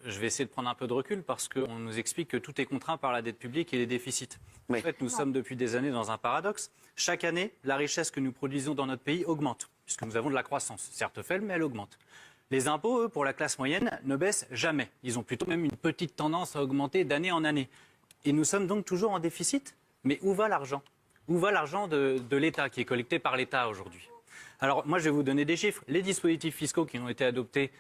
Je vais essayer de prendre un peu de recul parce qu'on nous explique que tout est contraint par la dette publique et les déficits. Oui. En fait, nous sommes depuis des années dans un paradoxe. Chaque année, la richesse que nous produisons dans notre pays augmente, puisque nous avons de la croissance. Certes faible, mais elle augmente. Les impôts, eux, pour la classe moyenne, ne baissent jamais. Ils ont plutôt même une petite tendance à augmenter d'année en année. Et nous sommes donc toujours en déficit. Mais où va l'argent? Où va l'argent de l'État, qui est collecté par l'État aujourd'hui? Alors moi je vais vous donner des chiffres. Les dispositifs fiscaux qui ont été adoptés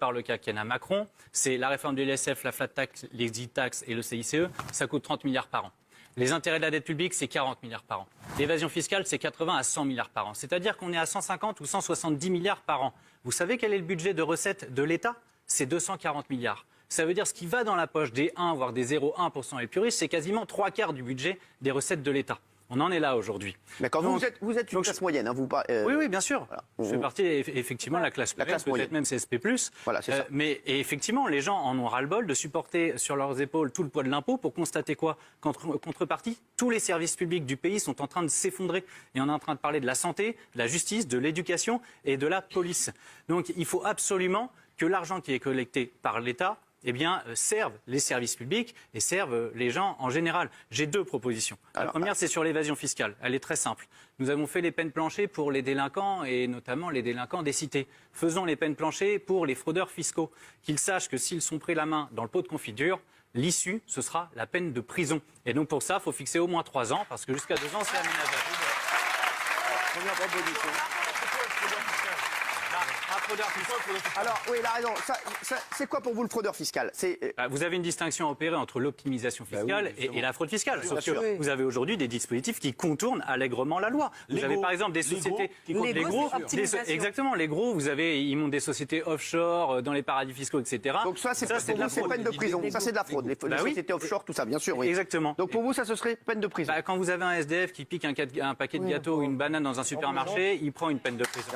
par le quinquennat Macron, c'est la réforme de l'ISF, la flat tax, l'exit tax et le CICE, ça coûte 30 milliards par an. Les intérêts de la dette publique, c'est 40 milliards par an. L'évasion fiscale, c'est 80 à 100 milliards par an. C'est-à-dire qu'on est à 150 ou 170 milliards par an. Vous savez quel est le budget de recettes de l'État? C'est 240 milliards. Ça veut dire ce qui va dans la poche des 1, voire des 0,1% les plus riches, c'est quasiment 3/4 du budget des recettes de l'État. On en est là aujourd'hui. D'accord, vous êtes une classe moyenne, hein, Oui, bien sûr. Voilà. Je fais partie effectivement de la classe moyenne, peut-être même CSP+. Voilà, c'est ça. Mais effectivement, les gens en ont ras-le-bol de supporter sur leurs épaules tout le poids de l'impôt pour constater quoi? Qu'en contrepartie, tous les services publics du pays sont en train de s'effondrer. Et on est en train de parler de la santé, de la justice, de l'éducation et de la police. Donc il faut absolument que l'argent qui est collecté par l'État servent les services publics et servent les gens en général. J'ai deux propositions. La première, c'est sur l'évasion fiscale. Elle est très simple. Nous avons fait les peines planchers pour les délinquants et notamment les délinquants des cités. Faisons les peines planchers pour les fraudeurs fiscaux. Qu'ils sachent que s'ils sont pris la main dans le pot de confiture, l'issue, ce sera la peine de prison. Et donc pour ça, il faut fixer au moins 3 ans parce que jusqu'à 2 ans, c'est aménageable. Première proposition. Alors, oui, il a raison. C'est quoi pour vous le fraudeur fiscal? Vous avez une distinction à opérer entre l'optimisation fiscale et la fraude fiscale. Sauf que vous avez aujourd'hui des dispositifs qui contournent allègrement la loi. Vous avez par exemple des sociétés... Les gros, exactement, les gros, ils montent des sociétés offshore dans les paradis fiscaux, etc. Donc ça, c'est peine de prison. Ça, c'est de la fraude. Les sociétés offshore, tout ça, bien sûr. Oui. Exactement. Donc pour vous, ça, ce serait peine de prison. Quand vous avez un SDF qui pique un paquet de gâteaux ou une banane dans un supermarché, il prend une peine de prison.